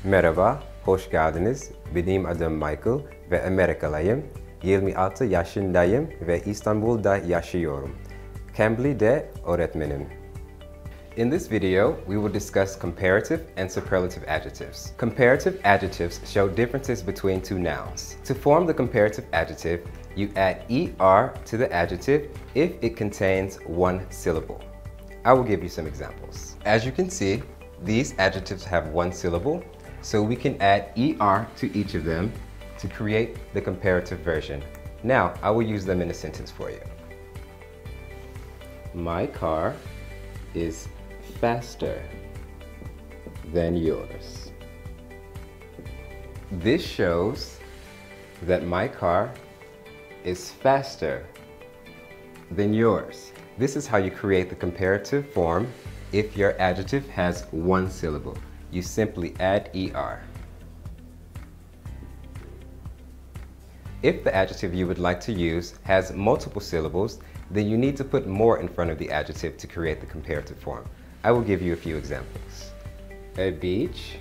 Merhaba, hoş geldiniz. Benim adım Michael ve Amerikalıyım. 26 yaşındayım ve İstanbul'da yaşıyorum. Cambly'de öğretmenim. In this video, we will discuss comparative and superlative adjectives. Comparative adjectives show differences between two nouns. To form the comparative adjective, you add ER to the adjective if it contains one syllable. I will give you some examples. As you can see, these adjectives have one syllable, so we can add ER to each of them to create the comparative version. Now, I will use them in a sentence for you. My car is faster than yours. This shows that my car is faster than yours. This is how you create the comparative form if your adjective has one syllable. You simply add ER. If the adjective you would like to use has multiple syllables, then you need to put more in front of the adjective to create the comparative form. I will give you a few examples. A beach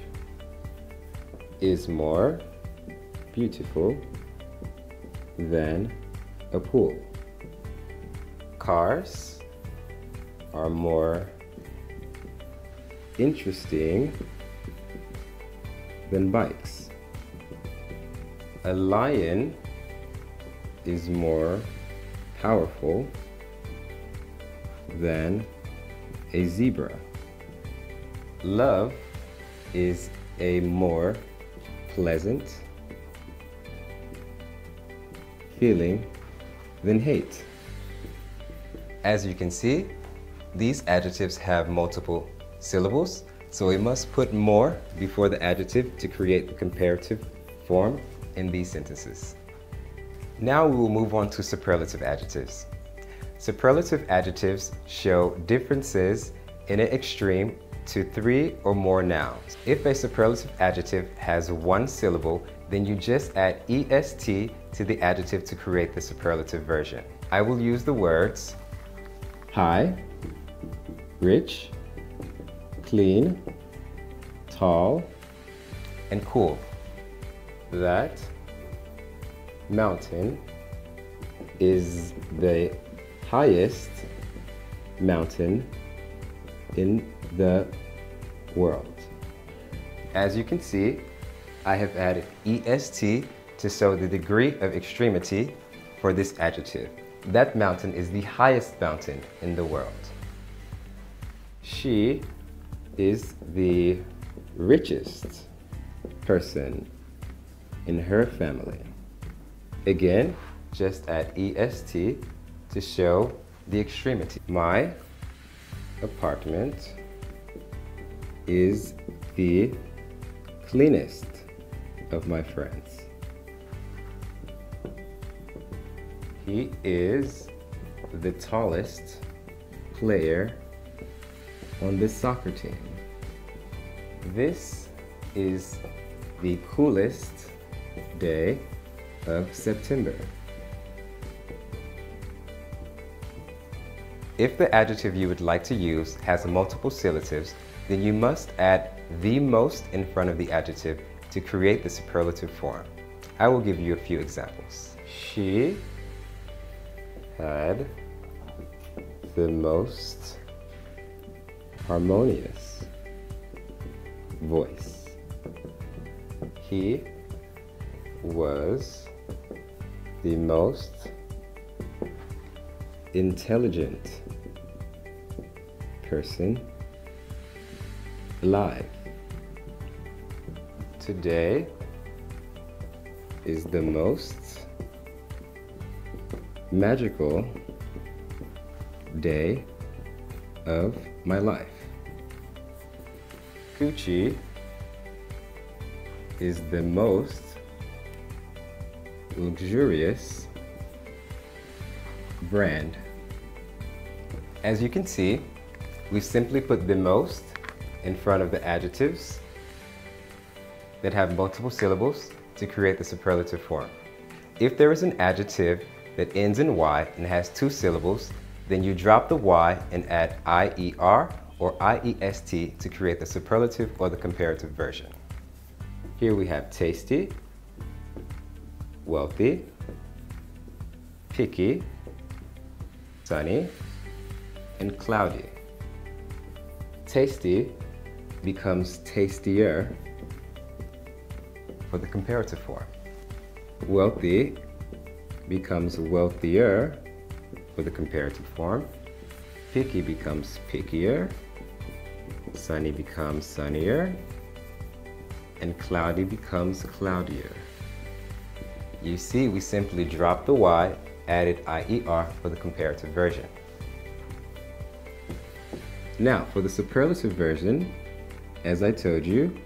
is more beautiful than a pool. Cars are more interesting than bikes. A lion is more powerful than a zebra. Love is a more pleasant feeling than hate. As you can see, these adjectives have multiple syllables, so we must put more before the adjective to create the comparative form in these sentences. Now we will move on to superlative adjectives. Superlative adjectives show differences in an extreme to 3 or more nouns. If a superlative adjective has one syllable, then you just add EST to the adjective to create the superlative version. I will use the words high, rich, clean, tall, and cool. That mountain is the highest mountain in the world. As you can see, I have added EST to show the degree of extremity for this adjective. That mountain is the highest mountain in the world. She is the richest person in her family. Again, just add EST to show the extremity. My apartment is the cleanest of my friends. He is the tallest player on the soccer team. This is the coolest day of September. If the adjective you would like to use has multiple superlatives, then you must add the most in front of the adjective to create the superlative form. I will give you a few examples. She had the most harmonious voice. He was the most intelligent person alive. Today is the most magical day of my life. Gucci is the most luxurious brand. As you can see, we simply put the most in front of the adjectives that have multiple syllables to create the superlative form. If there is an adjective that ends in Y and has two syllables, then you drop the Y and add IER or IEST to create the superlative or the comparative version. Here we have tasty, wealthy, picky, sunny, and cloudy. Tasty becomes tastier for the comparative form. Wealthy becomes wealthier for the comparative form. Picky becomes pickier. Sunny becomes sunnier. And cloudy becomes cloudier. You see, we simply dropped the Y, added IER for the comparative version. Now, for the superlative version, as I told you,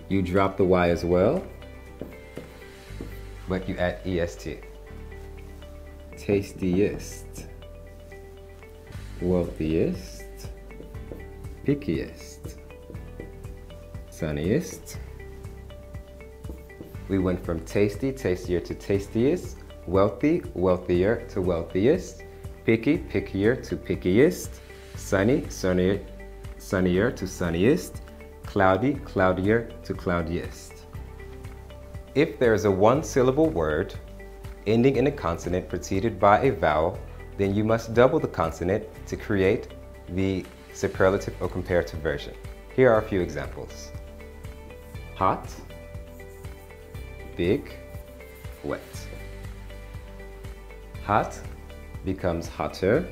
you drop the Y as well, but you add EST. Tastiest, wealthiest, pickiest, sunniest. We went from tasty, tastier to tastiest, wealthy, wealthier to wealthiest, picky, pickier to pickiest, sunny, sunnier, sunnier to sunniest, cloudy, cloudier to cloudiest. If there is a one-syllable word ending in a consonant preceded by a vowel, then you must double the consonant to create the superlative or comparative version. Here are a few examples. Hot, big, wet. Hot becomes hotter,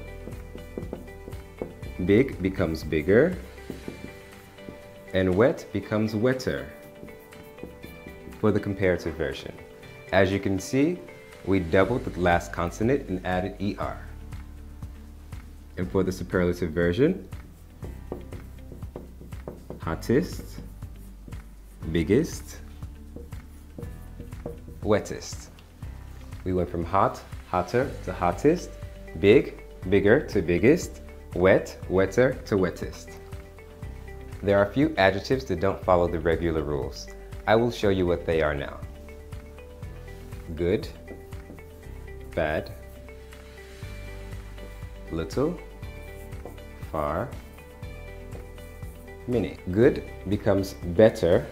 big becomes bigger, and wet becomes wetter for the comparative version. As you can see, we doubled the last consonant and added ER. And for the superlative version, hottest, biggest, wettest. We went from hot, hotter to hottest, big, bigger to biggest, wet, wetter to wettest. There are a few adjectives that don't follow the regular rules. I will show you what they are now. Good, bad, little, far, many. Good becomes better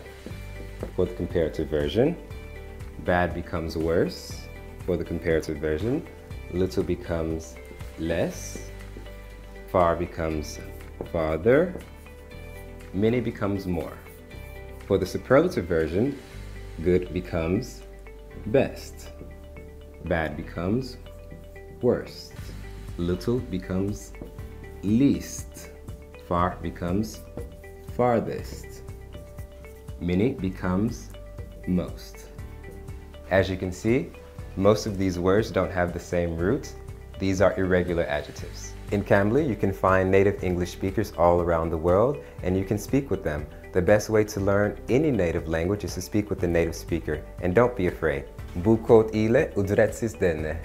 for the comparative version. Bad becomes worse for the comparative version. Little becomes less. Far becomes farther. Many becomes more. For the superlative version, good becomes best. Bad becomes worst. Little becomes least. Far becomes farthest. Many becomes most. As you can see, most of these words don't have the same roots. These are irregular adjectives. In Cambly, you can find native English speakers all around the world, and you can speak with them. The best way to learn any native language is to speak with the native speaker, and don't be afraid. Bu kod ile ücretsiz dene.